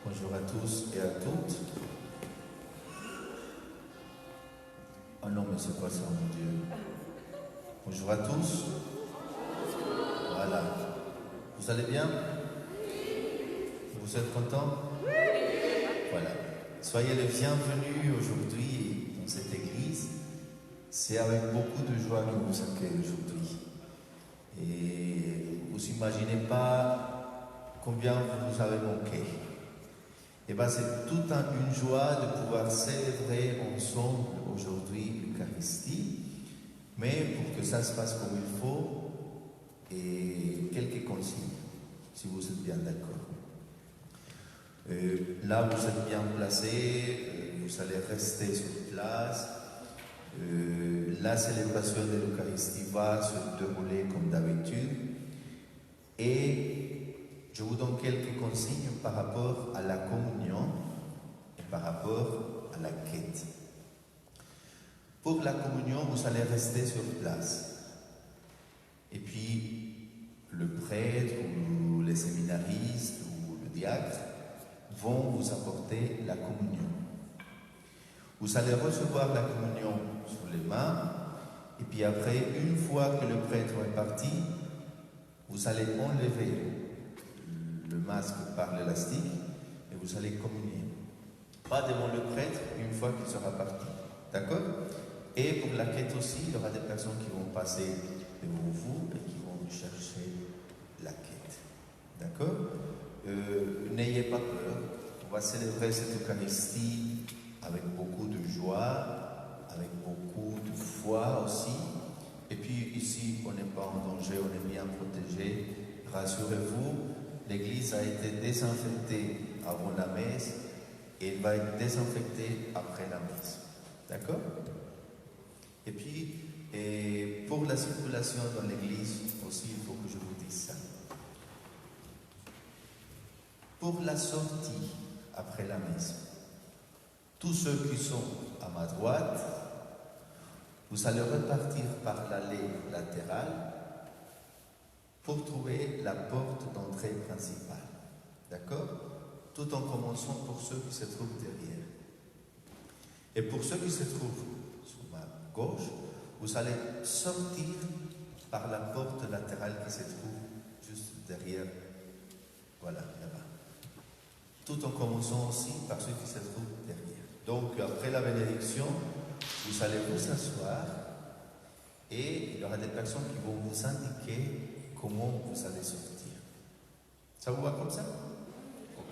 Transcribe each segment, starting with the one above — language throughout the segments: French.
Bonjour à tous et à toutes. Oh non, mais c'est pas ça, mon Dieu. Bonjour à tous. Voilà. Vous allez bien? Vous êtes contents? Voilà. Soyez les bienvenus aujourd'hui dans cette église. C'est avec beaucoup de joie que vous accueille aujourd'hui. Et vous imaginez pas combien vous avez manqué. Et bien, c'est toute une joie de pouvoir célébrer ensemble aujourd'hui l'Eucharistie, mais pour que ça se passe comme il faut, et quelques consignes, si vous êtes bien d'accord. Là, vous êtes bien placés, vous allez rester sur place. La célébration de l'Eucharistie va se dérouler comme d'habitude. Et je vous donne quelques consignes par rapport à la communion et par rapport à la quête. Pour la communion, vous allez rester sur place. Et puis, le prêtre ou les séminaristes ou le diacre vont vous apporter la communion. Vous allez recevoir la communion sur les mains. Et puis après, une fois que le prêtre est parti, vous allez enlever le masque par l'élastique et vous allez communier. Pas devant le prêtre une fois qu'il sera parti. D'accord? Et pour la quête aussi, il y aura des personnes qui vont passer devant vous et qui vont chercher la quête. D'accord? N'ayez pas peur. On va célébrer cette Eucharistie avec beaucoup de joie, avec beaucoup de foi aussi. Et puis ici, on n'est pas en danger, on est bien protégé. Rassurez-vous, l'église a été désinfectée avant la messe et elle va être désinfectée après la messe. D'accord? Et puis, pour la circulation dans l'église aussi, il faut que je vous dise ça. Pour la sortie après la messe, tous ceux qui sont à ma droite, vous allez repartir par l'allée latérale pour trouver la porte d'entrée principale. D'accord? Tout en commençant pour ceux qui se trouvent derrière. Et pour ceux qui se trouvent sur ma gauche, vous allez sortir par la porte latérale qui se trouve juste derrière. Voilà, là-bas. Tout en commençant aussi par ceux qui se trouvent derrière. Donc, après la bénédiction, vous allez vous asseoir et il y aura des personnes qui vont vous indiquer comment vous allez sortir. Ça vous va comme ça? Ok.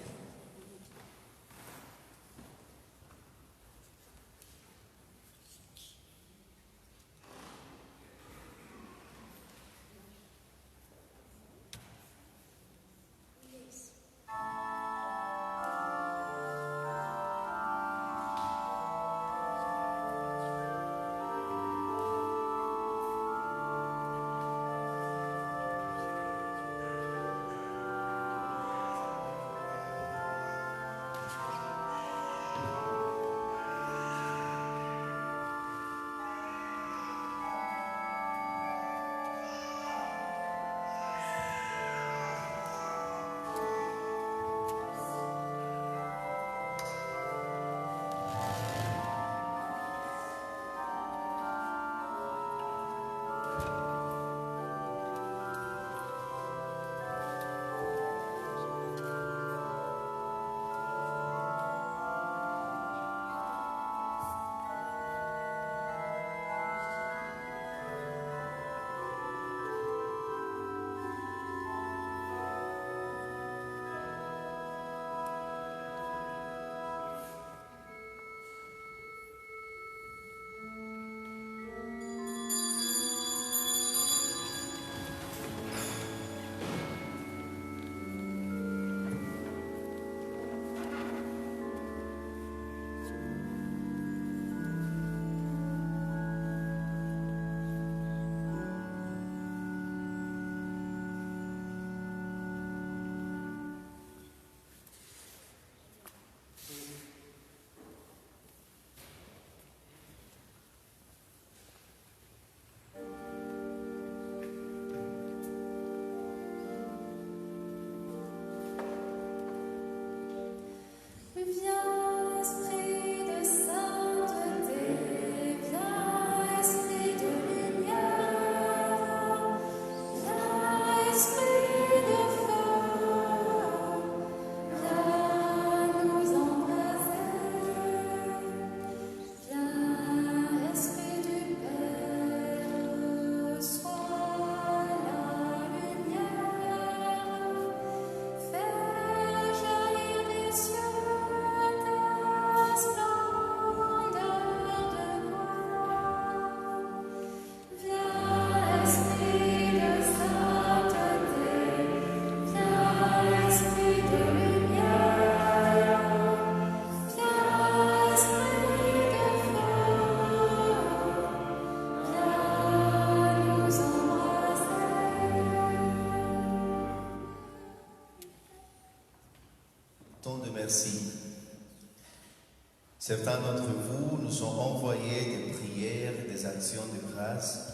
Certains d'entre vous nous ont envoyé des prières et des actions de grâce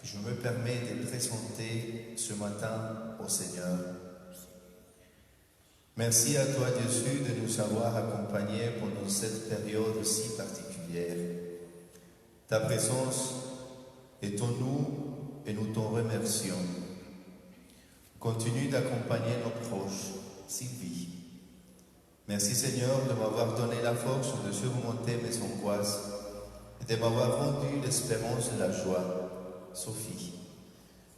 que je me permets de présenter ce matin au Seigneur. Merci à toi, Jésus, de nous avoir accompagnés pendant cette période si particulière. Ta présence est en nous et nous t'en remercions. Continue d'accompagner nos proches, Sylvie. Merci Seigneur de m'avoir donné la force de surmonter mes angoisses et de m'avoir rendu l'espérance et la joie, Sophie.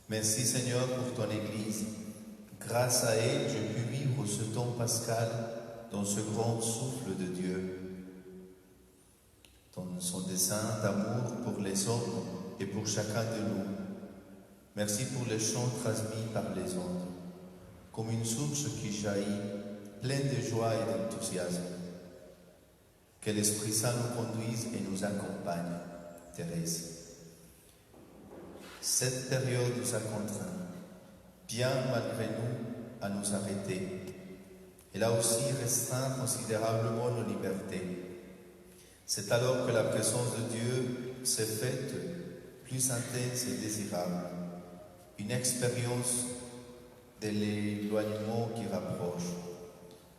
Merci Seigneur pour ton Église. Grâce à elle, j'ai pu vivre ce temps pascal dans ce grand souffle de Dieu, dans son dessein d'amour pour les hommes et pour chacun de nous. Merci pour les chants transmis par les ondes, comme une source qui jaillit, pleine de joie et d'enthousiasme. Que l'Esprit Saint nous conduise et nous accompagne, Thérèse. Cette période nous a contraints, bien malgré nous, à nous arrêter. Elle a aussi restreint considérablement nos libertés. C'est alors que la présence de Dieu s'est faite plus intense et désirable. Une expérience de l'éloignement qui rapproche.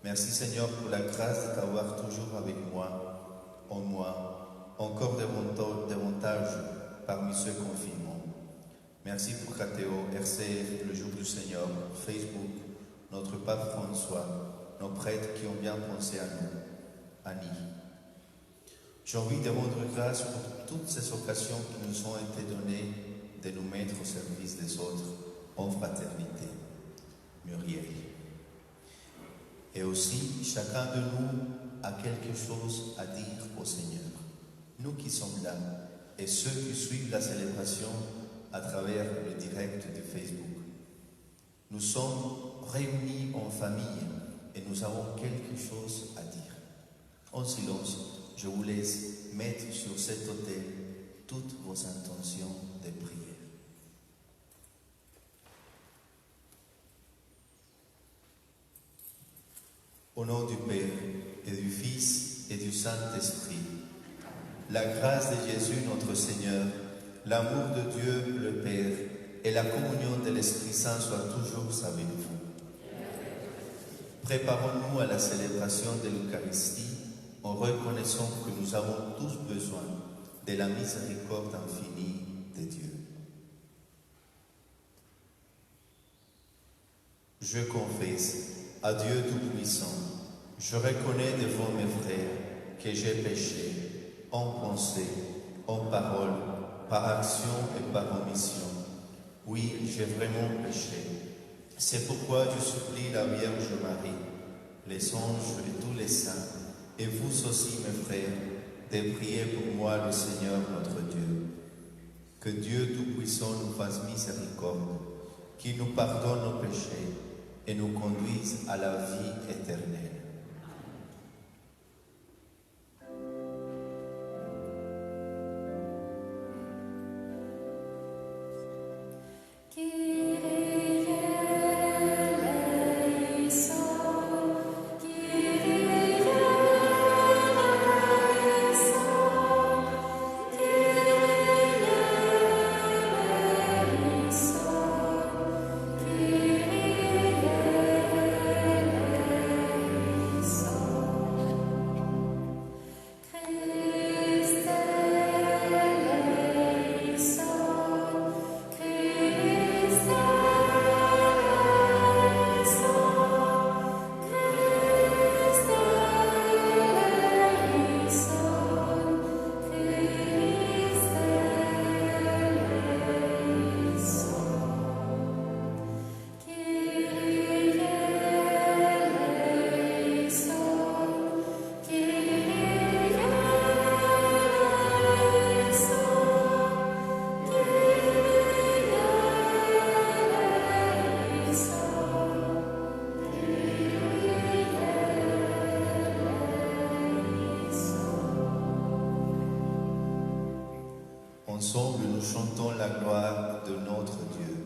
Merci Seigneur pour la grâce de t'avoir toujours avec moi, en moi, encore davantage parmi ce confinement. Merci pour Cathéo, RCR, le jour du Seigneur, Facebook, notre pape François, nos prêtres qui ont bien pensé à nous, Annie. J'ai envie de rendre grâce pour toutes ces occasions qui nous ont été données de nous mettre au service des autres en fraternité. Muriel. Et aussi, chacun de nous a quelque chose à dire au Seigneur. Nous qui sommes là et ceux qui suivent la célébration à travers le direct de Facebook. Nous sommes réunis en famille et nous avons quelque chose à dire. En silence, je vous laisse mettre sur cet autel toutes vos intentions de prière. Au nom du Père et du Fils et du Saint-Esprit, la grâce de Jésus notre Seigneur, l'amour de Dieu le Père et la communion de l'Esprit Saint soient toujours avec vous. Préparons-nous à la célébration de l'Eucharistie en reconnaissant que nous avons tous besoin de la miséricorde infinie de Dieu. Je confesse à Dieu Tout-Puissant, je reconnais devant mes frères que j'ai péché en pensée, en parole, par action et par omission. Oui, j'ai vraiment péché. C'est pourquoi je supplie la Vierge Marie, les anges et tous les saints, et vous aussi mes frères, de prier pour moi le Seigneur notre Dieu. Que Dieu Tout-Puissant nous fasse miséricorde, qu'il nous pardonne nos péchés et nous conduise à la vie éternelle. Ensemble, nous chantons la gloire de notre Dieu.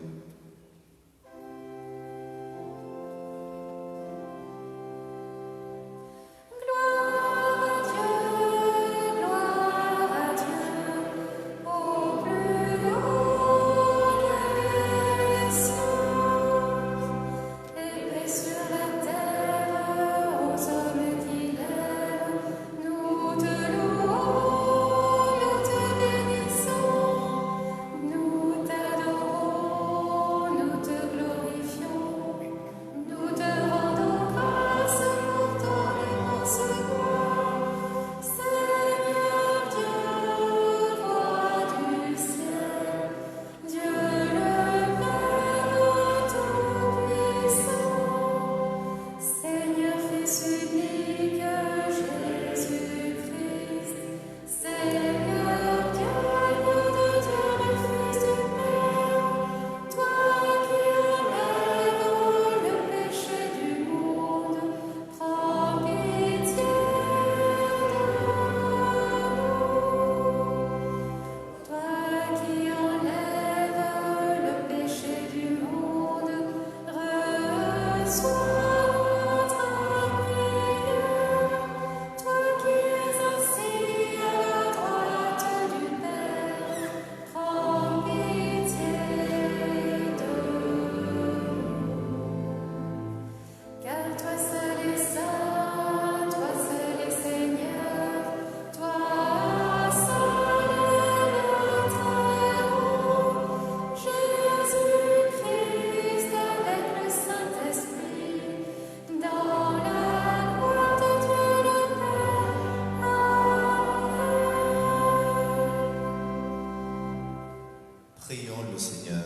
Prions le Seigneur.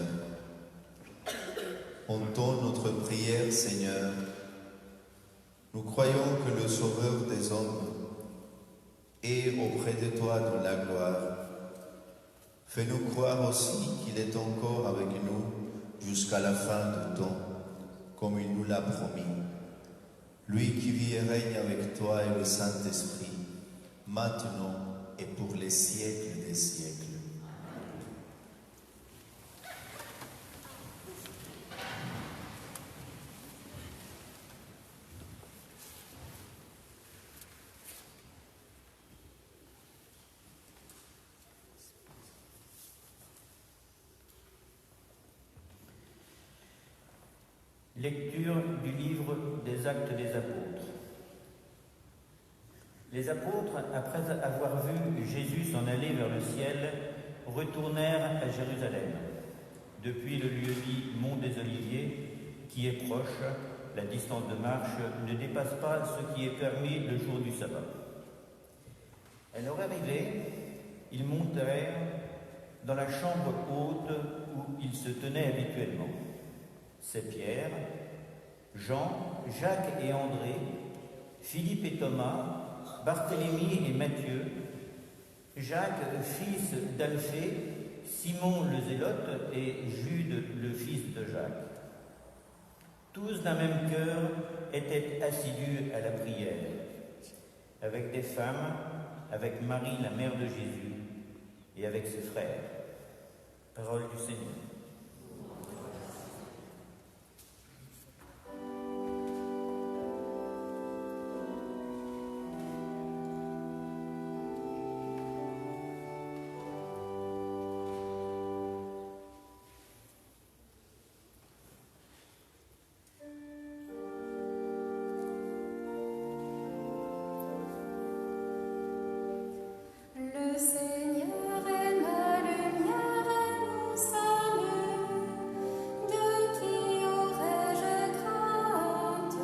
Entends notre prière, Seigneur. Nous croyons que le Sauveur des hommes est auprès de toi dans la gloire. Fais-nous croire aussi qu'il est encore avec nous jusqu'à la fin du temps, comme il nous l'a promis. Lui qui vit et règne avec toi et le Saint-Esprit, maintenant et pour les siècles des siècles. Lecture du livre des Actes des Apôtres. Les apôtres, après avoir vu Jésus s'en aller vers le ciel, retournèrent à Jérusalem. Depuis le lieu dit Mont des Oliviers, qui est proche, la distance de marche ne dépasse pas ce qui est permis le jour du sabbat. À leur arrivée, ils montèrent dans la chambre haute où ils se tenaient habituellement. C'est Pierre, Jean, Jacques et André, Philippe et Thomas, Barthélemy et Matthieu, Jacques, fils d'Alphée, Simon le Zélote et Jude, le fils de Jacques. Tous d'un même cœur étaient assidus à la prière, avec des femmes, avec Marie, la mère de Jésus, et avec ses frères. Parole du Seigneur. Le Seigneur est ma lumière et mon salut. De qui aurais-je crainte?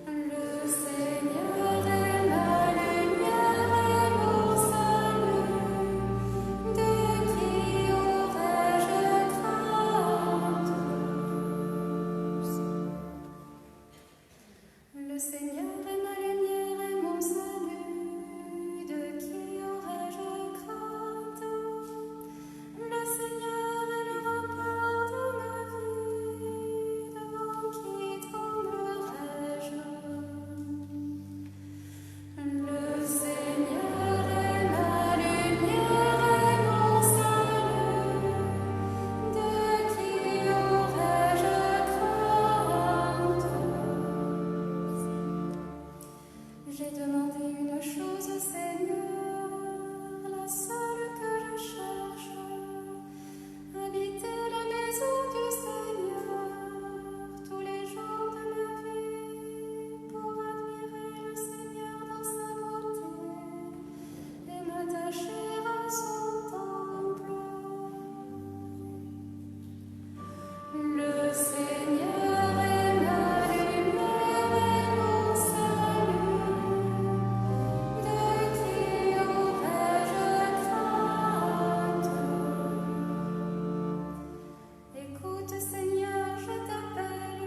Le Seigneur est ma lumière et mon salut. De qui aurais-je crainte? Le Seigneur est ma lumière et mon salut. De qui aurais-je crainte? Le Seigneur est le rempart de ma vie. Devant qui tremblerais-je? Le Seigneur est ma lumière J'ai demandé une chose, Seigneur, la seule que je cherche, habiter la maison du Seigneur tous les jours de ma vie, pour admirer le Seigneur dans sa beauté et m'attacher à son temple. Le Seigneur est ma lumière et mon salut. De qui aurais-je crainte? Écoute, Seigneur, je t'appelle.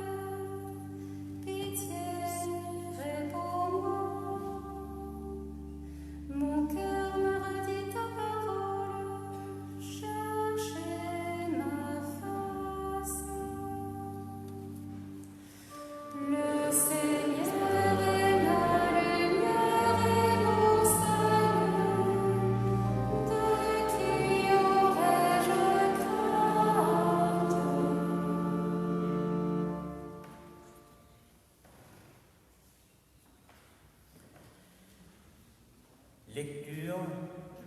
Pitié, réponds-moi. Mon cœur me redit ta parole. Cherchez ma face. Le Seigneur est ma lumière et mon salut. De qui aurais-je crainte? Lecture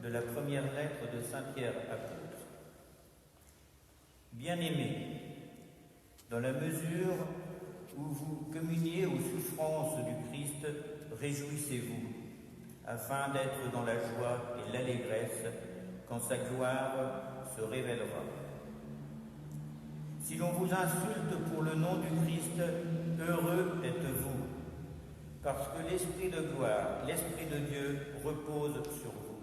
de la première lettre de Saint Pierre apôtre. Bien-aimés, dans la mesure où vous communiez aux souffrances du Christ, réjouissez-vous, afin d'être dans la joie et l'allégresse quand sa gloire se révélera. Si l'on vous insulte pour le nom du Christ, heureux êtes-vous, parce que l'Esprit de gloire, l'Esprit de Dieu repose sur vous.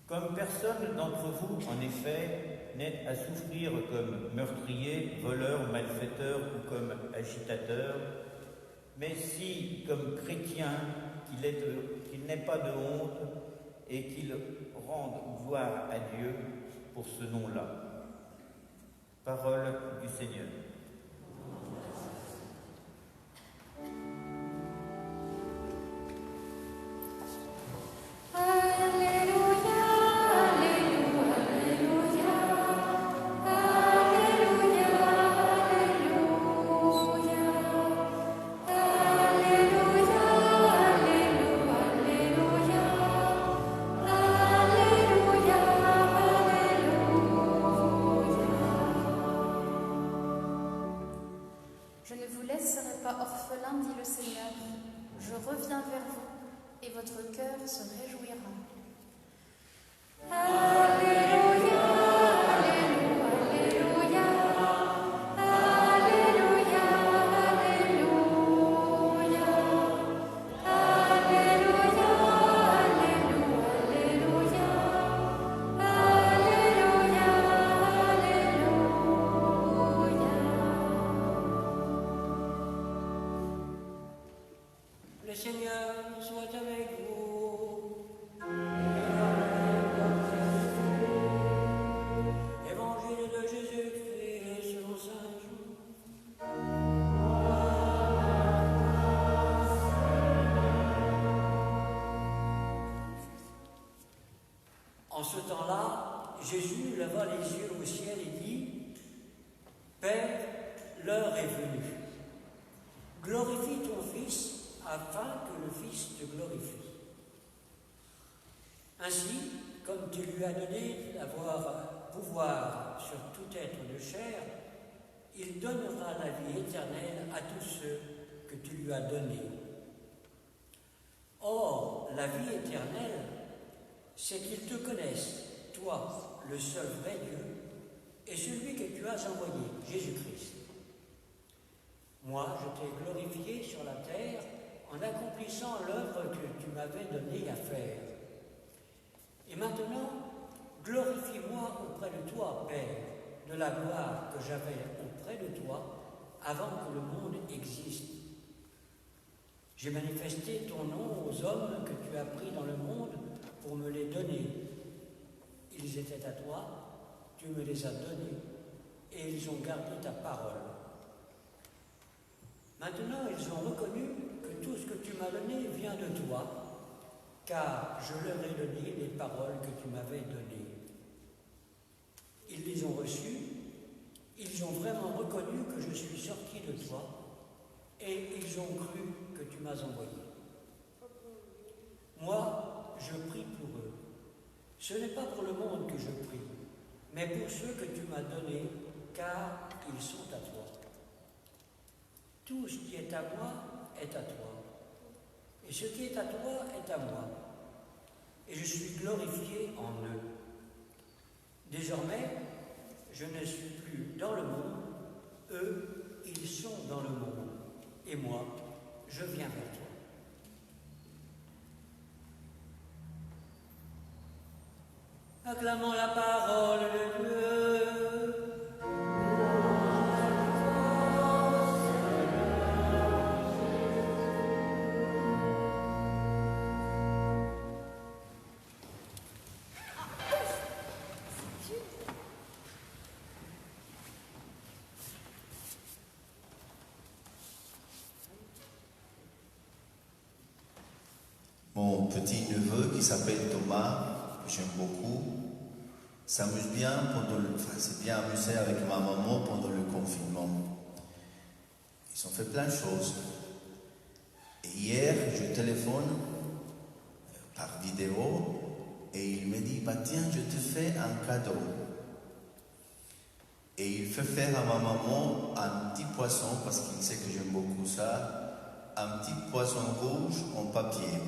Comme personne d'entre vous, en effet, n'est à souffrir comme meurtrier, voleur, malfaiteur ou comme agitateur, mais si, comme chrétien, qu'il n'ait pas de honte et qu'il rende gloire à Dieu pour ce nom-là. Parole du Seigneur. Alléluia, Alléluia, Alléluia, Alléluia, Alléluia, Alléluia, Alléluia, Je ne vous laisserai pas orphelin, dit le Seigneur. Je reviens vers vous, et votre cœur se réjouira. Alléluia, Alléluia, Alléluia, Alléluia, Alléluia, Alléluia, Alléluia, Le Seigneur soit avec vous. Évangile de Jésus-Christ selon saint Jean. En ce temps-là, Jésus leva les yeux au ciel et dit : Père, l'heure est venue. Glorifie ton Fils, afin que le Fils te glorifie. Ainsi, comme tu lui as donné d'avoir pouvoir sur tout être de chair, il donnera la vie éternelle à tous ceux que tu lui as donnés. Or, la vie éternelle, c'est qu'ils te connaissent, toi, le seul vrai Dieu, et celui que tu as envoyé, Jésus-Christ. Moi, je t'ai glorifié sur la terre en accomplissant l'œuvre que tu m'avais donné à faire. Et maintenant, glorifie-moi auprès de toi, Père, de la gloire que j'avais auprès de toi avant que le monde existe. J'ai manifesté ton nom aux hommes que tu as pris dans le monde pour me les donner. Ils étaient à toi, tu me les as donnés, et ils ont gardé ta parole. Maintenant, ils ont reconnu que tout ce que tu m'as donné vient de toi, car je leur ai donné les paroles que tu m'avais données. Ils les ont reçues, ils ont vraiment reconnu que je suis sorti de toi, et ils qu'ils ont cru que tu m'as envoyé. Moi, je prie pour eux. Ce n'est pas pour le monde que je prie, mais pour ceux que tu m'as donnés, car ils sont à toi. Tout ce qui est à moi est à toi, et ce qui est à toi est à moi, et je suis glorifié en eux. Désormais, je ne suis plus dans le monde, eux, ils sont dans le monde, et moi, je viens vers toi. Acclamons la parole de Dieu. Mon petit-neveu qui s'appelle Thomas, que j'aime beaucoup, s'amuse bien s'est bien amusé avec ma maman pendant le confinement. Ils ont fait plein de choses. Et hier, je téléphone par vidéo et il me dit, bah tiens, je te fais un cadeau. Et il fait faire à ma maman un petit poisson, parce qu'il sait que j'aime beaucoup ça, un petit poisson rouge en papier.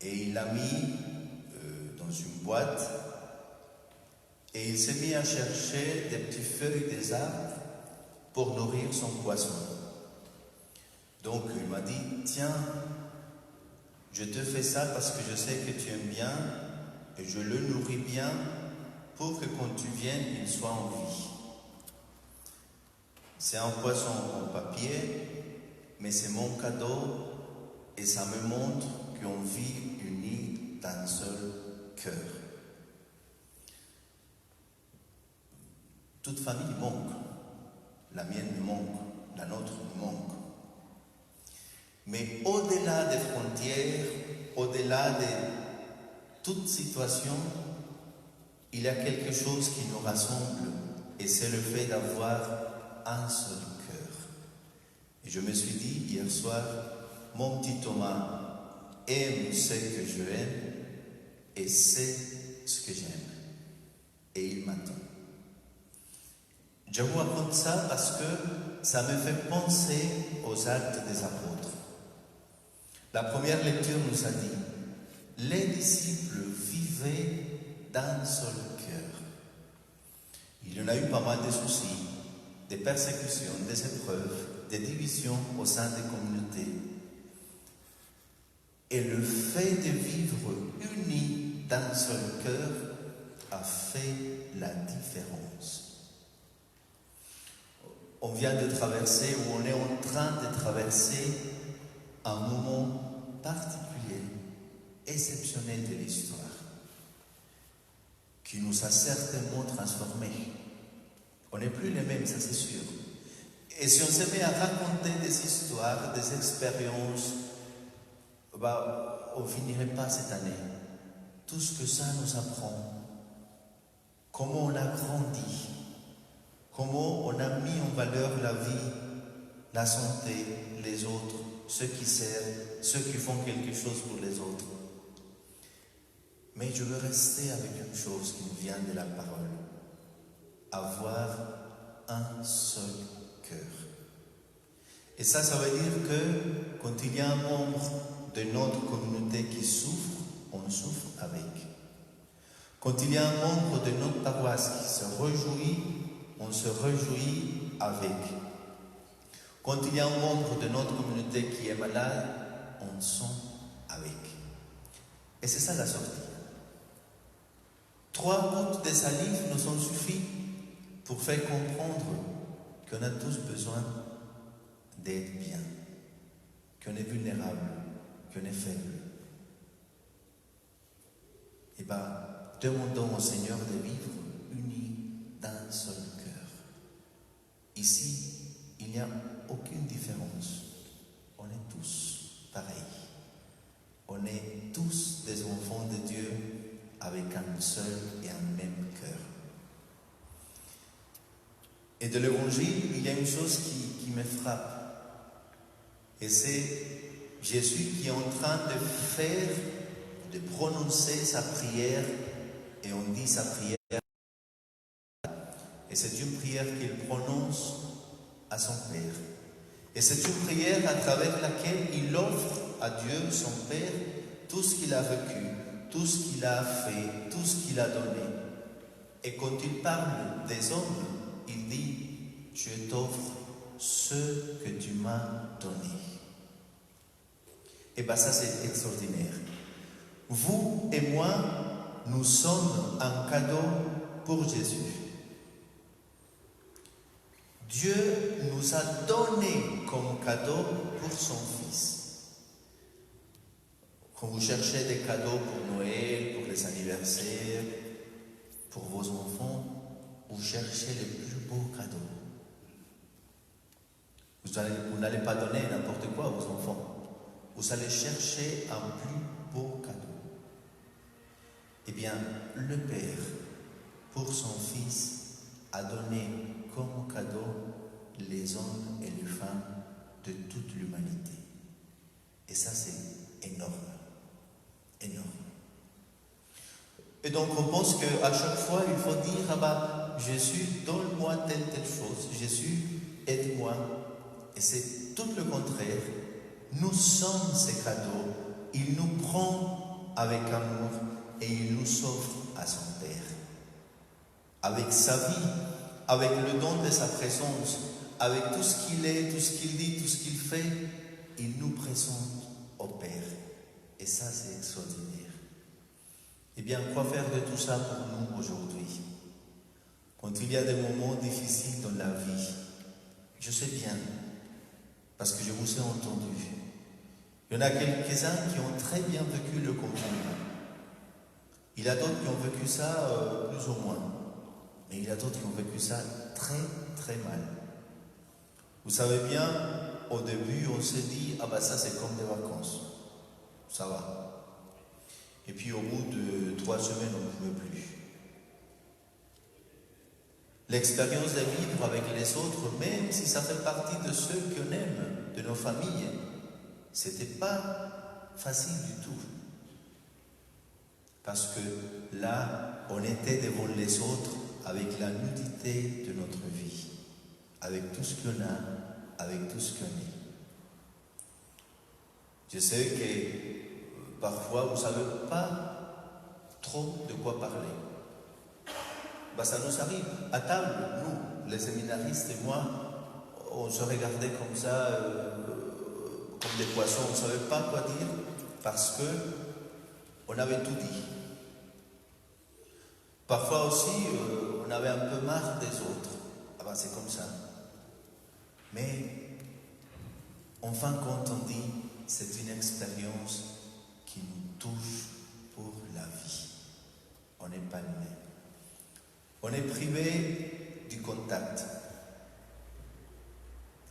Et il l'a mis dans une boîte et il s'est mis à chercher des petites feuilles des arbres pour nourrir son poisson. Donc il m'a dit, tiens, je te fais ça parce que je sais que tu aimes bien et je le nourris bien pour que quand tu viennes, il soit en vie. C'est un poisson en papier, mais c'est mon cadeau et ça me montre qu'on vit unis d'un seul cœur. Toute famille manque. La mienne me manque, la nôtre me manque. Mais au-delà des frontières, au-delà de toute situation, il y a quelque chose qui nous rassemble et c'est le fait d'avoir un seul cœur. Et je me suis dit hier soir, mon petit Thomas aime ce que je aime et sait ce que j'aime. Et il m'attend. Je vous raconte ça parce que ça me fait penser aux actes des apôtres. La première lecture nous a dit, les disciples vivaient d'un seul cœur. Il y en a eu pas mal de soucis, des persécutions, des épreuves, des divisions au sein des communautés. Et le fait de vivre unis d'un seul cœur a fait la différence. On vient de traverser, ou on est en train de traverser un moment particulier, exceptionnel de l'histoire, qui nous a certainement transformés. On n'est plus les mêmes, ça c'est sûr. Et si on se met à raconter des histoires, des expériences, on ne finirait pas cette année. Tout ce que ça nous apprend, comment on a grandi, comment on a mis en valeur la vie, la santé, les autres, ceux qui servent, ceux qui font quelque chose pour les autres. Mais je veux rester avec une chose qui nous vient de la parole. Avoir un seul cœur. Et ça veut dire que quand il y a un membre de notre communauté qui souffre, on souffre avec. Quand il y a un membre de notre paroisse qui se réjouit, on se réjouit avec. Quand il y a un membre de notre communauté qui est malade, on sent avec. Et c'est ça la sortie. 3 gouttes de salive nous ont suffi pour faire comprendre qu'on a tous besoin d'être bien, qu'on est vulnérable, qu'on est faible. Et demandons au Seigneur de vivre unis d'un seul cœur. Ici, il n'y a aucune différence. On est tous pareils. On est tous des enfants de Dieu avec un seul et un même cœur. Et de l'Évangile, il y a une chose qui me frappe. Et c'est Jésus qui est en train de prononcer sa prière, et on dit sa prière. Et c'est une prière qu'il prononce à son Père. Et c'est une prière à travers laquelle il offre à Dieu, son Père, tout ce qu'il a vécu, tout ce qu'il a fait, tout ce qu'il a donné. Et quand il parle des hommes, il dit, je t'offre ce que tu m'as donné. Et bien ça c'est extraordinaire. Vous et moi, nous sommes un cadeau pour Jésus. Dieu nous a donné comme cadeau pour son Fils. Quand vous cherchez des cadeaux pour Noël, pour les anniversaires, pour vos enfants, vous cherchez les plus beaux cadeaux. Vous n'allez pas donner n'importe quoi à vos enfants. Vous allez chercher un plus beau cadeau. Eh bien, le Père, pour son Fils, a donné comme cadeau les hommes et les femmes de toute l'humanité. Et ça, c'est énorme. Énorme. Et donc, on pense qu'à chaque fois, il faut dire, ah bah, Jésus, donne-moi telle chose. Jésus, aide-moi. Et c'est tout le contraire. Nous sommes ces cadeaux. Il nous prend avec amour et il nous offre à son Père. Avec sa vie, avec le don de sa présence, avec tout ce qu'il est, tout ce qu'il dit, tout ce qu'il fait, il nous présente au Père. Et ça, c'est extraordinaire. Eh bien, quoi faire de tout ça pour nous aujourd'hui? Quand il y a des moments difficiles dans la vie, je sais bien, parce que je vous ai entendu. Il y en a quelques-uns qui ont très bien vécu le confinement. Il y a d'autres qui ont vécu ça plus ou moins. Mais il y a d'autres qui ont vécu ça très, très mal. Vous savez bien, au début, on s'est dit, ah ben ça c'est comme des vacances. Ça va. Et puis au bout de 3 semaines, on ne pouvait plus. L'expérience de vivre avec les autres, même si ça fait partie de ceux qu'on aime, de nos familles, c'était pas facile du tout. Parce que là, on était devant les autres avec la nudité de notre vie, avec tout ce qu'on a, avec tout ce qu'on est. Je sais que parfois, vous ne savez pas trop de quoi parler. Ben, ça nous arrive. À table, nous, les séminaristes et moi, on se regardait comme ça, comme des poissons. On ne savait pas quoi dire parce qu'on avait tout dit. Parfois aussi, on avait un peu marre des autres. Ah ben, c'est comme ça. Mais, en fin de compte, on dit, c'est une expérience qui nous touche pour la vie. On n'est pas le même. On est privé du contact.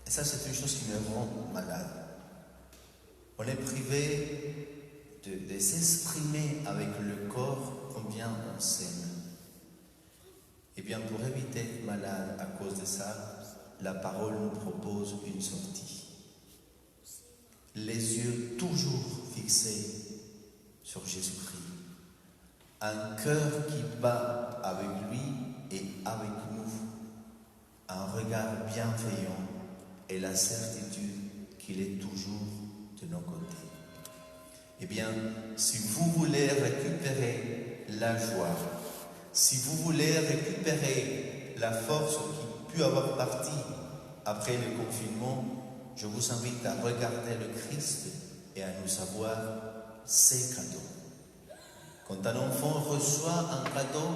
Et ça, c'est une chose qui me rend malade. On est privé de s'exprimer avec le corps combien on s'aime. Eh bien, pour éviter d'être malade à cause de ça, la parole nous propose une sortie. Les yeux toujours fixés sur Jésus-Christ. Un cœur qui bat avec lui et avec nous. Un regard bienveillant et la certitude qu'il est toujours de nos côtés. Eh bien, si vous voulez récupérer la joie, si vous voulez récupérer la force qui peut avoir parti après le confinement, je vous invite à regarder le Christ et à nous savoir ses cadeaux. Quand un enfant reçoit un cadeau,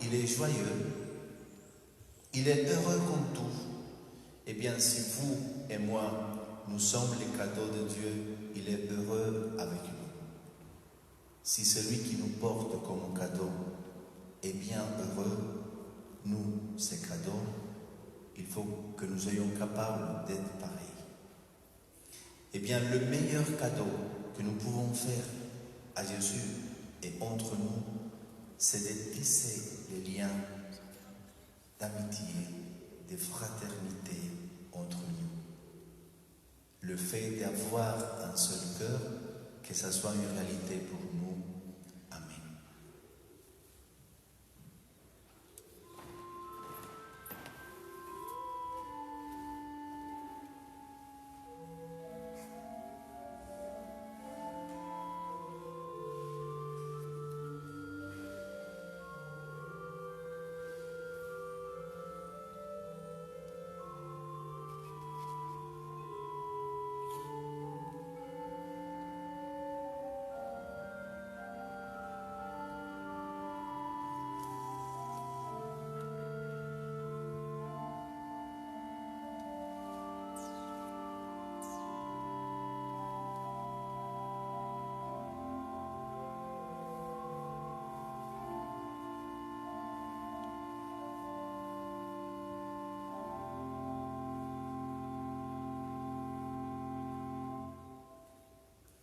il est joyeux, il est heureux comme tout. Eh bien, si vous et moi, nous sommes les cadeaux de Dieu, il est heureux avec nous. Si celui qui nous porte comme cadeau est bien heureux, nous, ces cadeaux, il faut que nous soyons capables d'être pareils. Eh bien, le meilleur cadeau que nous pouvons faire à Jésus et entre nous, c'est de tisser les liens d'amitié, de fraternité entre nous. le fait d'avoir un seul cœur, que ça soit une réalité pour nous. Amen.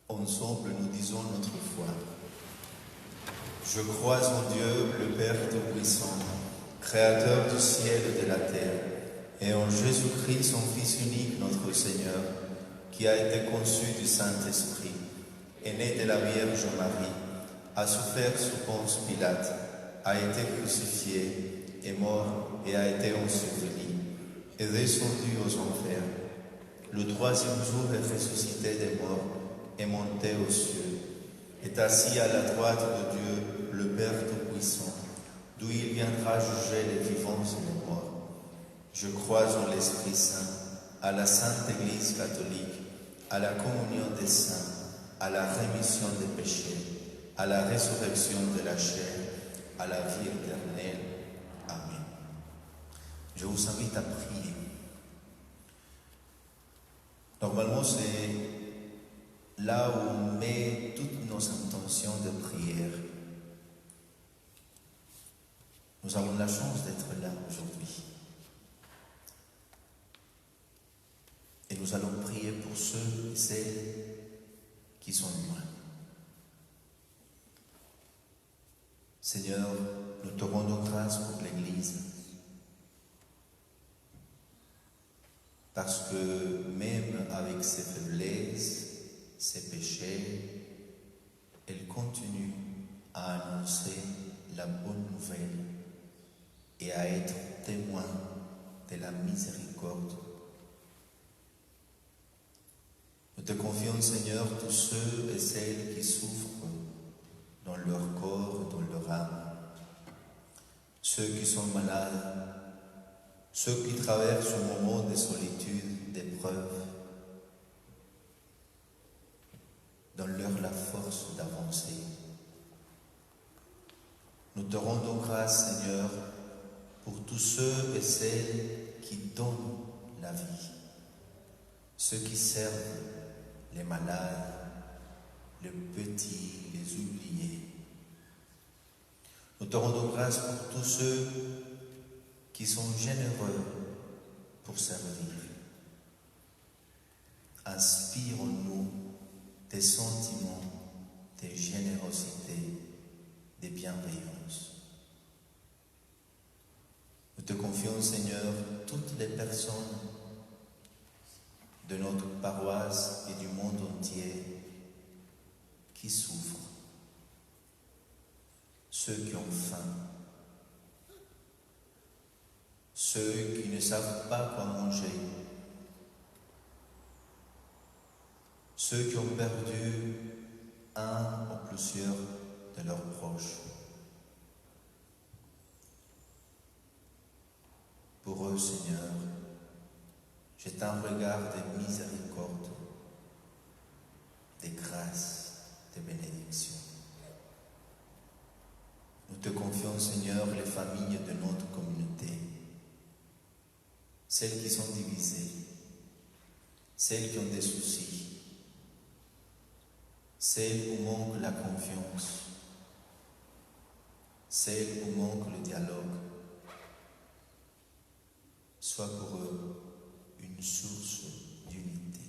Ensemble, nous disons notre foi. Je crois en Dieu, le Père Tout-Puissant, Créateur du ciel et de la terre, et en Jésus-Christ, son Fils unique, notre Seigneur, qui a été conçu du Saint-Esprit, est né de la Vierge Marie, a souffert sous Ponce Pilate, a été crucifié, est mort et a été enseveli, est descendu aux enfers. Le troisième jour est ressuscité des morts, est monté aux cieux, est assis à la droite de Dieu, le Père Tout-Puissant, d'où il viendra juger les vivants et les morts. Je crois en l'Esprit Saint, à la Sainte Église catholique, à la communion des saints, à la rémission des péchés, à la résurrection de la chair, à la vie éternelle. Amen. Je vous invite à prier. Normalement, c'est là où on met toutes nos intentions de prière. Nous avons la chance d'être là aujourd'hui. Et nous allons prier pour ceux et celles qui sont loin. Seigneur, nous te rendons grâce pour l'Église. Parce que même avec ses faiblesses, ses péchés, elle continue à annoncer la bonne nouvelle et à être témoin de la miséricorde. Nous te confions, Seigneur, tous ceux et celles qui souffrent dans leur corps, dans leur âme, ceux qui sont malades, ceux qui traversent un moment de solitude, d'épreuve. Donne-leur la force d'avancer. Nous te rendons grâce, Seigneur, pour tous ceux et celles qui donnent la vie, ceux qui servent les malades, les petits, les oubliés. Nous te rendons grâce pour tous ceux qui sont généreux pour servir. Inspire en nous des sentiments, de générosité, de bienveillance. Nous te confions, Seigneur, toutes les personnes de notre paroisse et du monde entier qui souffrent, ceux qui ont faim, ceux qui ne savent pas quoi manger, ceux qui ont perdu un ou plusieurs de leurs proches. Pour eux, Seigneur, jette un regard de miséricorde, de grâce, de bénédiction. Nous te confions, Seigneur, les familles de notre communauté, celles qui sont divisées, celles qui ont des soucis, celles où manque la confiance, celles où manque le dialogue. Sois pour eux une source d'unité.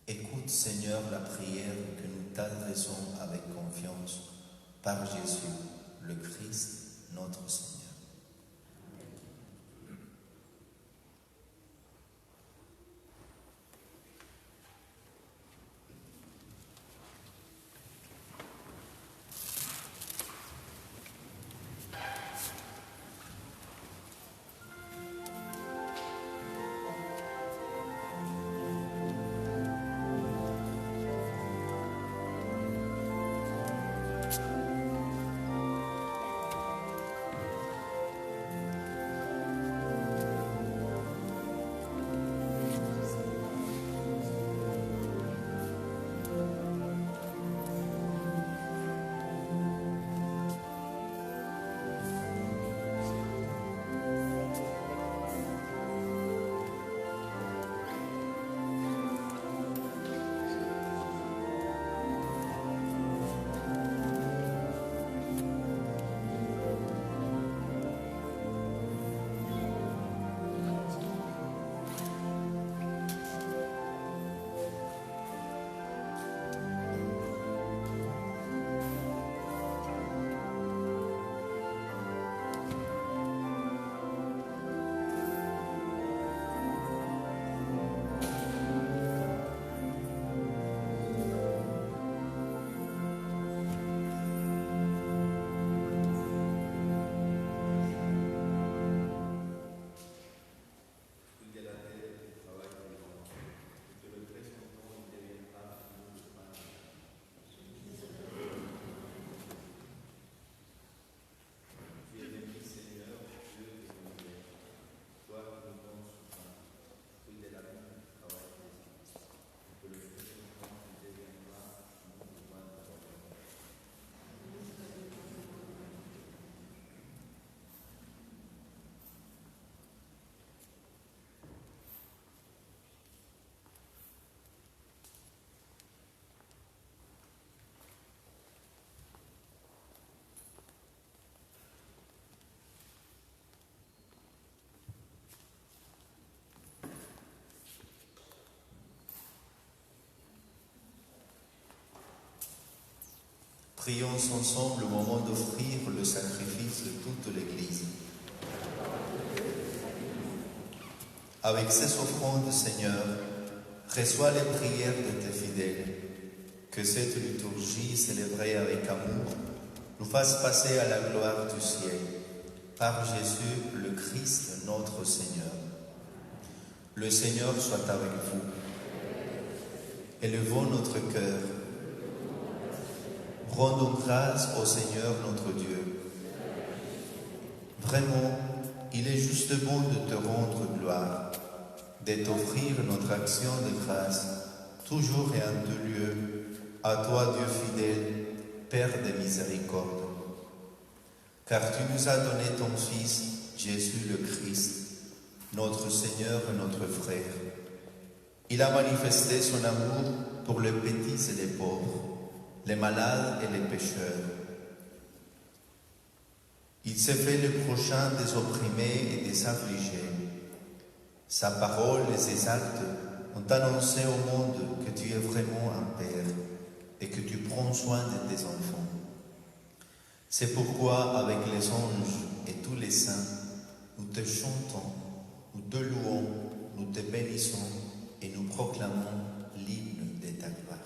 Écoute, Seigneur, la prière que nous t'adressons avec confiance par Jésus, le Christ, notre Seigneur. Prions ensemble au moment d'offrir le sacrifice de toute l'Église. Avec ces offrandes, Seigneur, reçois les prières de tes fidèles. Que cette liturgie célébrée avec amour nous fasse passer à la gloire du ciel. Par Jésus, le Christ, notre Seigneur. Le Seigneur soit avec vous. Élevons notre cœur. Rendons grâce au Seigneur notre Dieu. Vraiment, il est juste bon de te rendre gloire, de t'offrir notre action de grâce, toujours et en tout lieu, à toi, Dieu fidèle, Père de miséricorde. Car tu nous as donné ton Fils, Jésus le Christ, notre Seigneur et notre frère. Il a manifesté son amour pour les petits et les pauvres, les malades et les pécheurs. Il s'est fait le prochain des opprimés et des affligés. Sa parole et ses actes ont annoncé au monde que tu es vraiment un Père et que tu prends soin de tes enfants. C'est pourquoi, avec les anges et tous les saints, nous te chantons, nous te louons, nous te bénissons et nous proclamons l'hymne de ta gloire.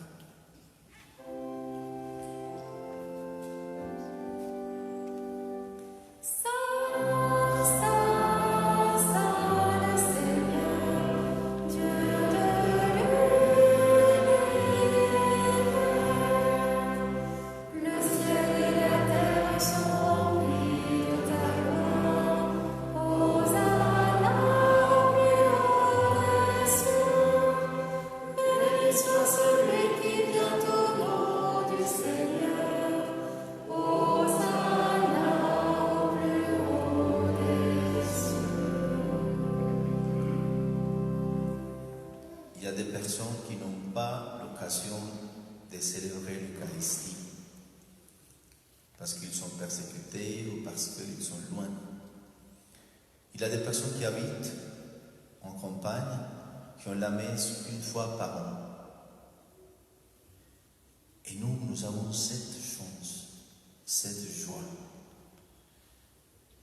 Il y a des personnes qui n'ont pas l'occasion de célébrer l'Eucharistie parce qu'ils sont persécutés ou parce qu'ils sont loin. Il y a des personnes qui habitent en campagne, qui ont la messe une fois par an. Et nous avons cette chance, cette joie.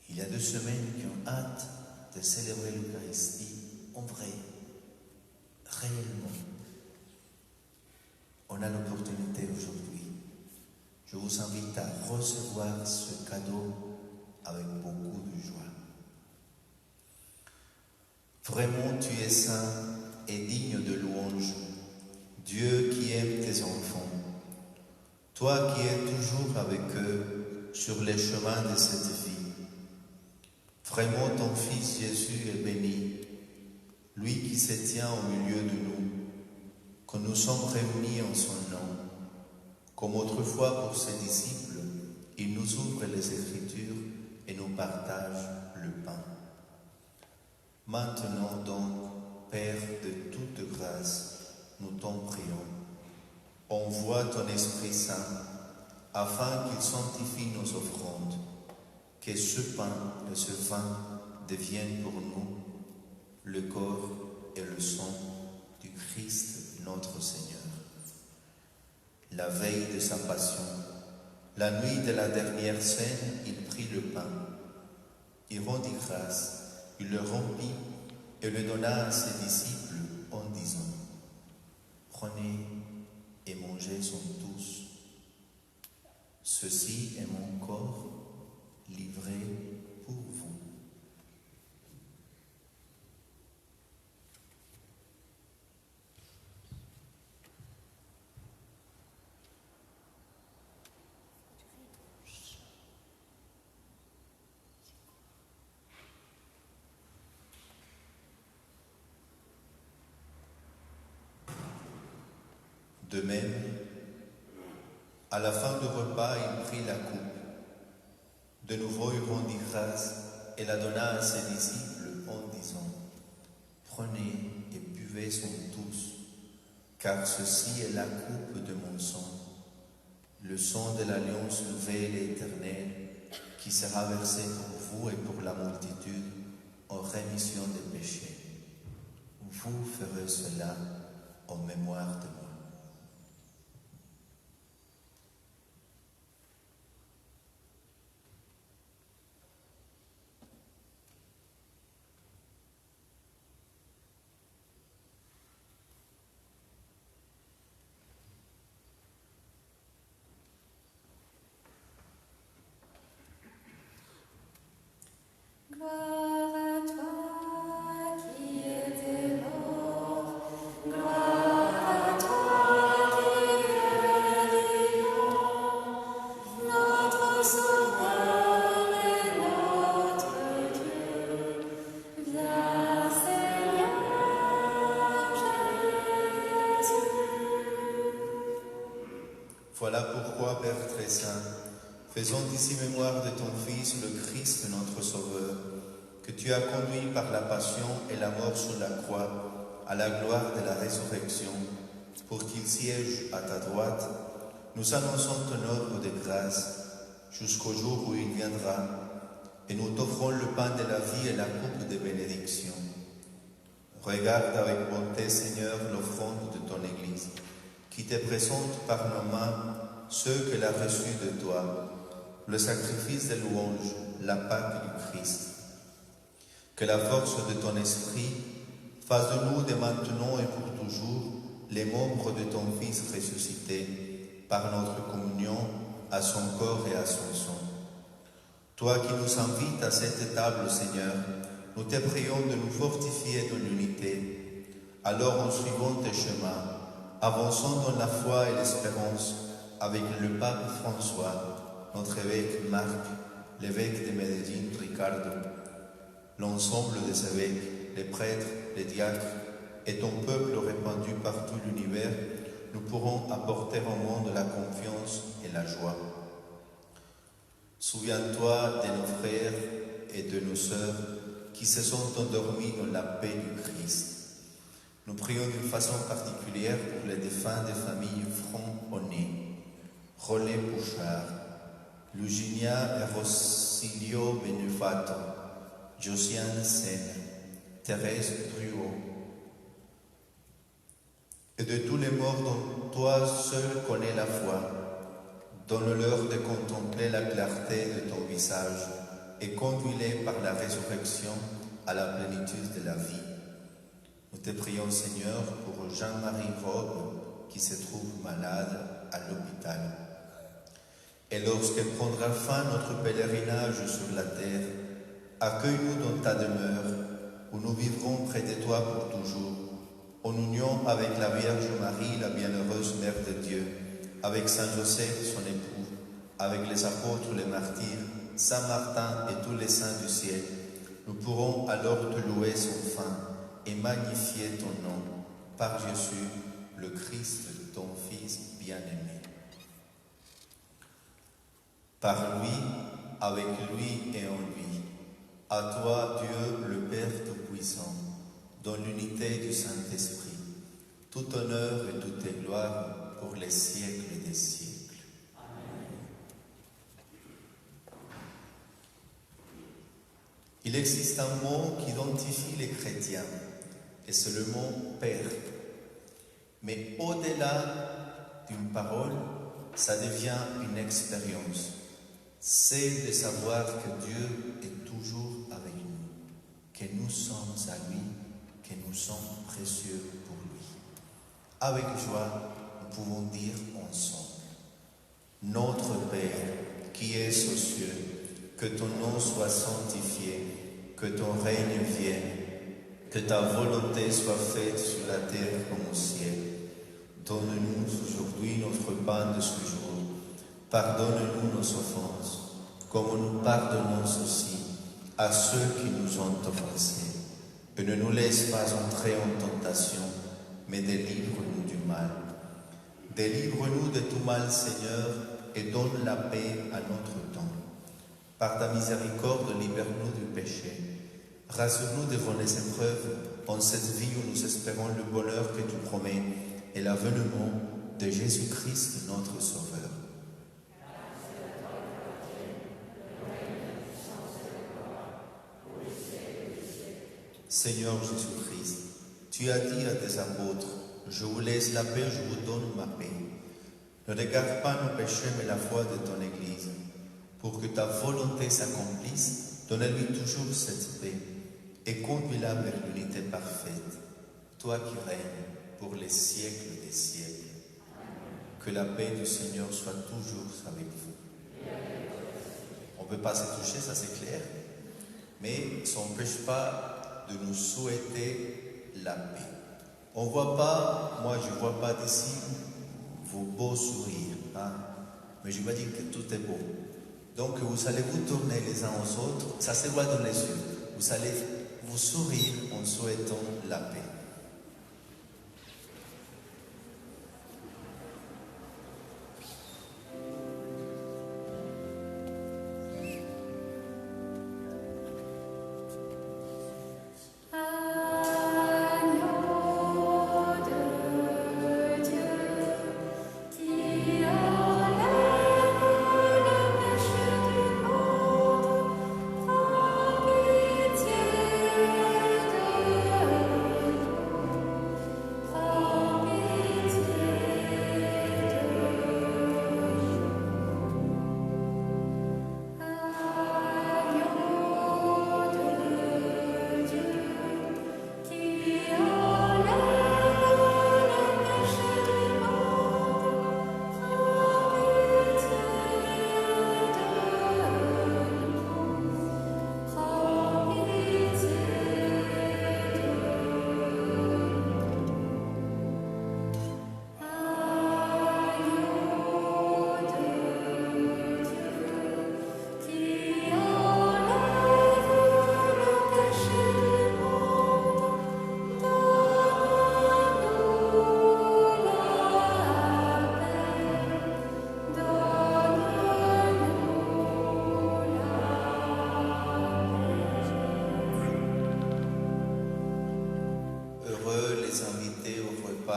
Il y a 2 semaines qui ont hâte de célébrer l'Eucharistie en vrai. Réellement, on a l'opportunité aujourd'hui. Je vous invite à recevoir ce cadeau avec beaucoup de joie. Vraiment, tu es saint et digne de louange, Dieu qui aime tes enfants. Toi qui es toujours avec eux sur les chemins de cette vie. Vraiment, ton Fils Jésus est béni. Lui qui se tient au milieu de nous, que nous sommes réunis en son nom. Comme autrefois pour ses disciples, il nous ouvre les Écritures et nous partage le pain. Maintenant donc, Père de toute grâce, nous t'en prions. Envoie ton Esprit Saint, afin qu'il sanctifie nos offrandes, que ce pain et ce vin deviennent pour nous le corps et le sang du Christ notre Seigneur. La veille de sa passion, la nuit de la dernière scène, il prit le pain. Il rendit grâce, il le rompit et le donna à ses disciples en disant : Prenez et mangez-en tous. Ceci est mon corps livré pour vous. De même, à la fin du repas, il prit la coupe. De nouveau, il rendit grâce et la donna à ses disciples en disant : Prenez et buvez-en tous, car ceci est la coupe de mon sang, le sang de l'alliance nouvelle et éternelle, qui sera versé pour vous et pour la multitude en rémission des péchés. Vous ferez cela en mémoire de moi. Voilà pourquoi, Père très saint, faisons ici mémoire de ton Fils, le Christ, notre Sauveur, que tu as conduit par la passion et la mort sur la croix à la gloire de la résurrection, pour qu'il siège à ta droite. Nous annonçons ton œuvre de grâce jusqu'au jour où il viendra, et nous t'offrons le pain de la vie et la coupe de bénédiction. Regarde avec bonté, Seigneur, l'offrande de ton Église, qui te présente par nos mains ceux qu'elle a reçus de toi, le sacrifice de louange, la Pâque du Christ. Que la force de ton esprit fasse de nous, dès maintenant et pour toujours, les membres de ton Fils ressuscité, par notre communion à son corps et à son sang. Toi qui nous invites à cette table, Seigneur, nous te prions de nous fortifier dans l'unité. Alors, en suivant tes chemins, avançons dans la foi et l'espérance avec le pape François, notre évêque Marc, l'évêque de Medellín Ricardo, l'ensemble des évêques, les prêtres, les diacres et ton peuple répandu par tout l'univers, nous pourrons apporter au monde la confiance et la joie. Souviens-toi de nos frères et de nos sœurs qui se sont endormis dans la paix du Christ. Nous prions d'une façon particulière pour les défunts des familles Front-Oné, Rolé Bouchard, Luginia et Rosilio Benufato, Josiane Sen, Thérèse Druot, et de tous les morts dont toi seul connais la foi. Donne-leur de contempler la clarté de ton visage et conduis-les par la résurrection à la plénitude de la vie. Nous te prions, Seigneur, pour Jean-Marie Robe qui se trouve malade à l'hôpital. Et lorsque prendra fin notre pèlerinage sur la terre, accueille-nous dans ta demeure, où nous vivrons près de toi pour toujours, en union avec la Vierge Marie, la bienheureuse Mère de Dieu, avec Saint Joseph, son époux, avec les apôtres, les martyrs, Saint Martin et tous les saints du ciel. Nous pourrons alors te louer sans fin et magnifier ton nom, par Jésus, le Christ, ton Fils bien-aimé. Par lui, avec lui et en lui, à toi, Dieu, le Père Tout-Puissant, dans l'unité du Saint-Esprit, tout honneur et toute gloire pour les siècles des siècles. Amen. Il existe un mot qui identifie les chrétiens, et c'est le mot « Père ». Mais au-delà d'une parole, ça devient une expérience. C'est de savoir que Dieu est toujours avec nous, que nous sommes à lui, que nous sommes précieux pour lui. Avec joie, nous pouvons dire ensemble: Notre Père, qui es aux cieux, que ton nom soit sanctifié, que ton règne vienne, que ta volonté soit faite sur la terre comme au ciel. Donne-nous aujourd'hui notre pain de ce jour. Pardonne-nous nos offenses, comme nous pardonnons aussi à ceux qui nous ont offensés. Et ne nous laisse pas entrer en tentation, mais délivre-nous du mal. Délivre-nous de tout mal, Seigneur, et donne la paix à notre temps. Par ta miséricorde, libère-nous du péché. Rassure-nous devant les épreuves, en cette vie où nous espérons le bonheur que tu promets et l'avènement de Jésus-Christ, notre Sauveur. Seigneur Jésus-Christ, tu as dit à tes apôtres: je vous laisse la paix, je vous donne ma paix. Ne regarde pas nos péchés, mais la foi de ton Église. Pour que ta volonté s'accomplisse, donne-lui toujours cette paix et conduis-la vers l'unité parfaite. Toi qui règnes pour les siècles des siècles. Que la paix du Seigneur soit toujours avec vous. On ne peut pas se toucher, ça c'est clair, mais ça n'empêche pas de nous souhaiter la paix. On ne voit pas, moi je ne vois pas d'ici vos beaux sourires, hein? Mais je me dis que tout est beau. Donc vous allez vous tourner les uns aux autres, ça se voit dans les yeux. Vous allez vous sourire en souhaitant la paix.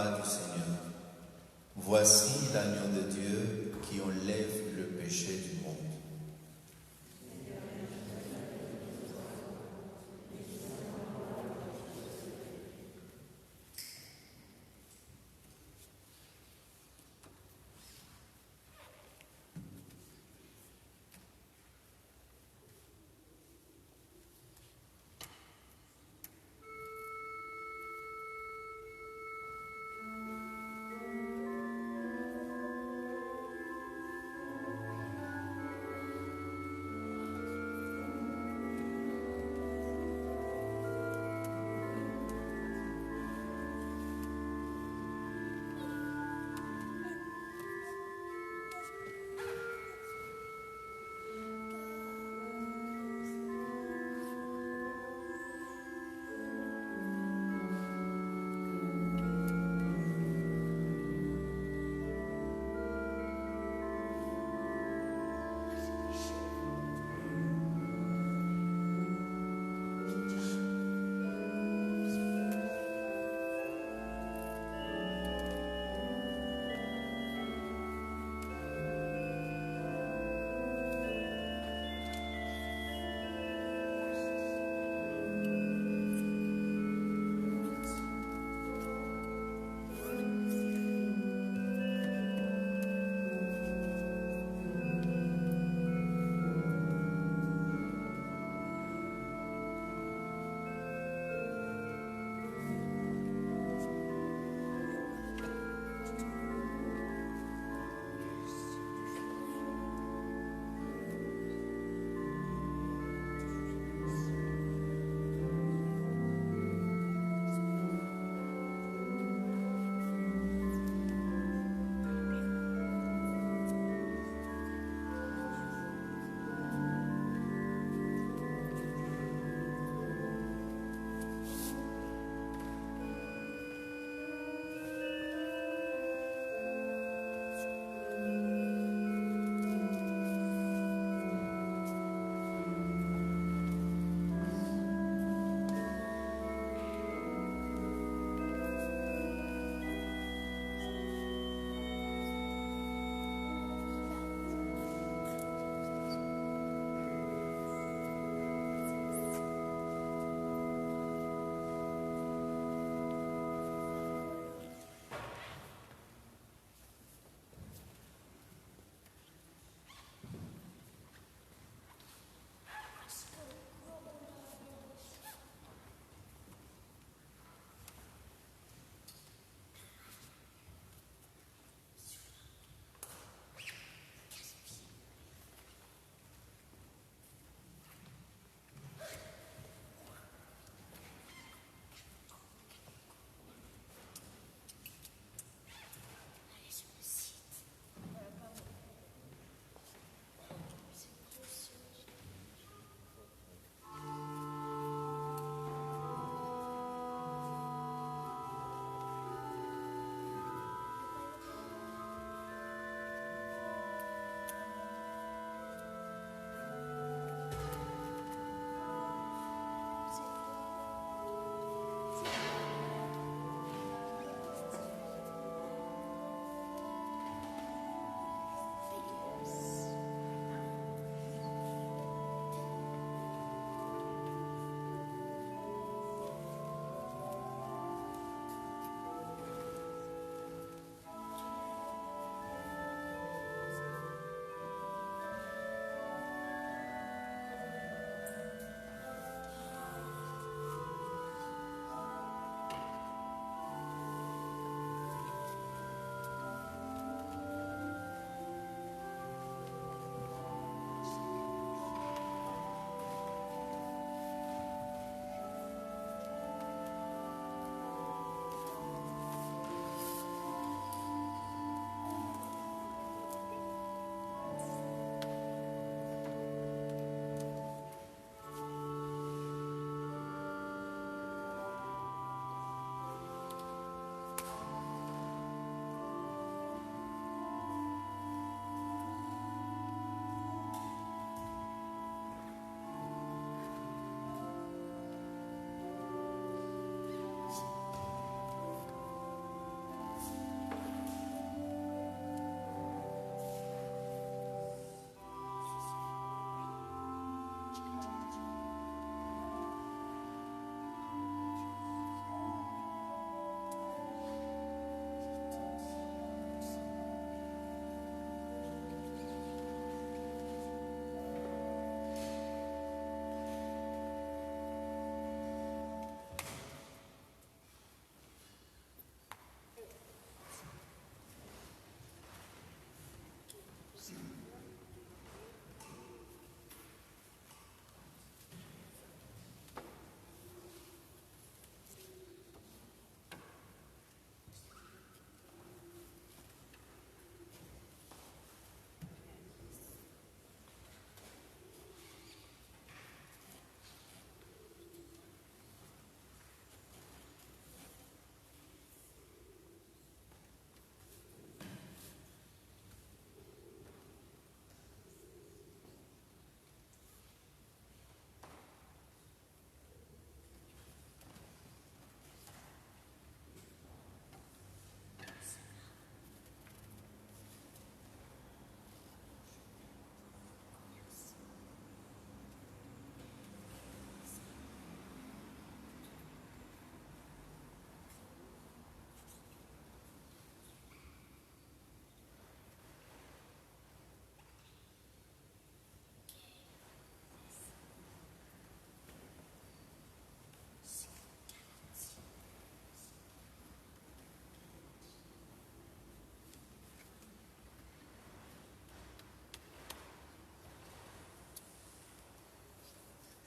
voix du Seigneur. Voici l'agneau de Dieu qui enlève le péché du monde.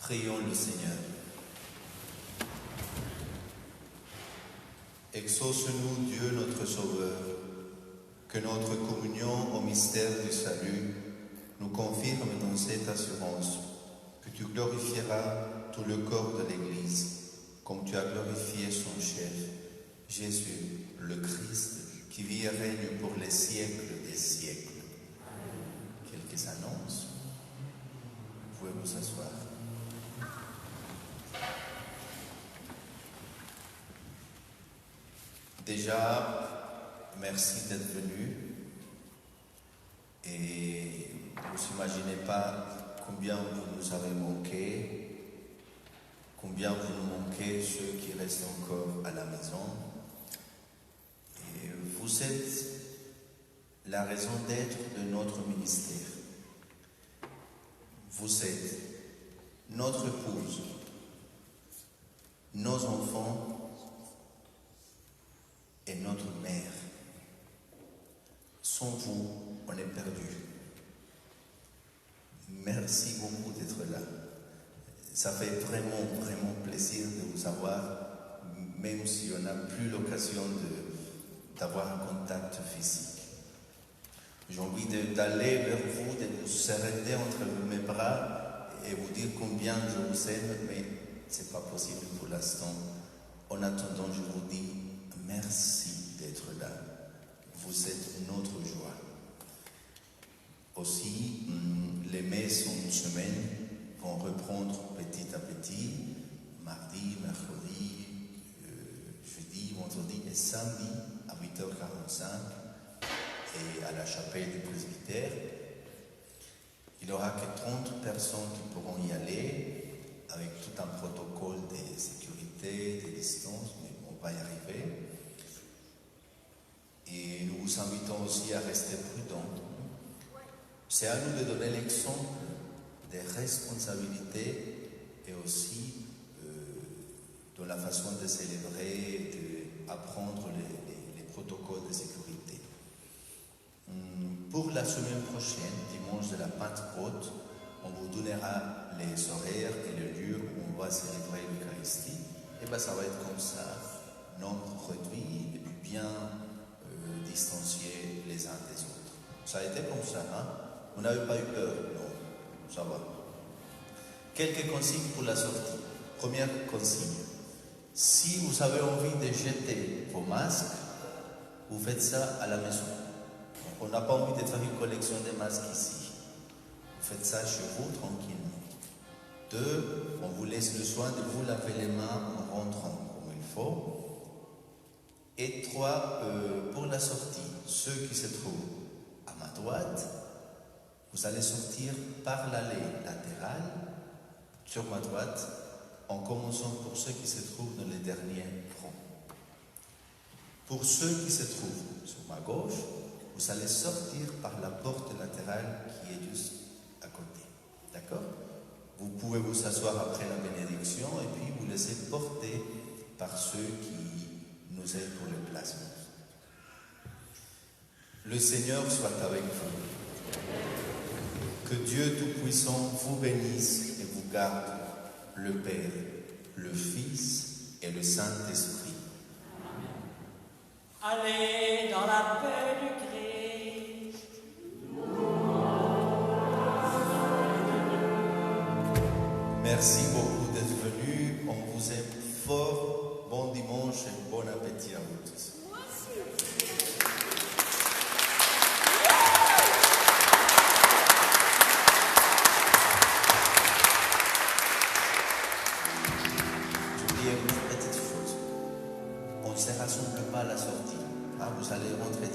Prions le Seigneur. Exauce-nous, Dieu notre Sauveur, que notre communion au mystère du salut nous confirme dans cette assurance que tu glorifieras tout le corps de l'Église, comme tu as glorifié son chef, Jésus, le Christ, qui vit et règne pour les siècles des siècles. Quelques annonces. Vous pouvez vous asseoir. Déjà, merci d'être venu. Et vous n'imaginez pas combien vous nous avez manqué, combien vous nous manquez, ceux qui restent encore à la maison. Et vous êtes la raison d'être de notre ministère. Vous êtes notre épouse, nos enfants et notre mère. Sans vous, on est perdu. Merci beaucoup d'être là. Ça fait vraiment, vraiment plaisir de vous avoir, même si on n'a plus l'occasion d'avoir un contact physique. J'ai envie d'aller vers vous, de vous arrêter entre mes bras et vous dire combien je vous aime, mais ce n'est pas possible pour l'instant. En attendant, je vous dis merci d'être là. Vous êtes notre joie. Aussi, les messes en semaine vont reprendre petit à petit, mardi, mercredi, jeudi, vendredi et samedi à 8h45 et à la chapelle du presbytère. Il n'y aura que 30 personnes qui pourront y aller avec tout un protocole de sécurité, de distance, mais on va y arriver. Et nous vous invitons aussi à rester prudents. C'est à nous de donner l'exemple des responsabilités et aussi dans la façon de célébrer, d'apprendre les protocoles de sécurité. Pour la semaine prochaine, dimanche de la Pentecôte, on vous donnera les horaires et le lieu où on va célébrer l'Eucharistie. Et bien ça va être comme ça, nombre réduit et puis bien distanciés les uns des autres. Ça a été comme ça, hein? Vous n'avez pas eu peur? Non, ça va. Quelques consignes pour la sortie. Première consigne. Si vous avez envie de jeter vos masques, vous faites ça à la maison. On n'a pas envie de faire une collection de masques ici. Vous faites ça chez vous tranquillement. 2, on vous laisse le soin de vous laver les mains en rentrant comme il faut. Et 3, pour la sortie, ceux qui se trouvent à ma droite, vous allez sortir par l'allée latérale sur ma droite, en commençant pour ceux qui se trouvent dans les derniers rangs. Pour ceux qui se trouvent sur ma gauche, vous allez sortir par la porte latérale qui est juste à côté. D'accord? Vous pouvez vous asseoir après la bénédiction et puis vous laisser porter par ceux qui nous aident pour le placement. Le Seigneur soit avec vous. Que Dieu Tout-Puissant vous bénisse et vous garde, le Père, le Fils et le Saint-Esprit. Allez dans la paix du Christ. Merci beaucoup d'être venus. On vous aime fort. Bon dimanche et bon appétit à vous tous. Je dis une petite chose. On ne se rassemble pas à la sortie. Vous allez rentrer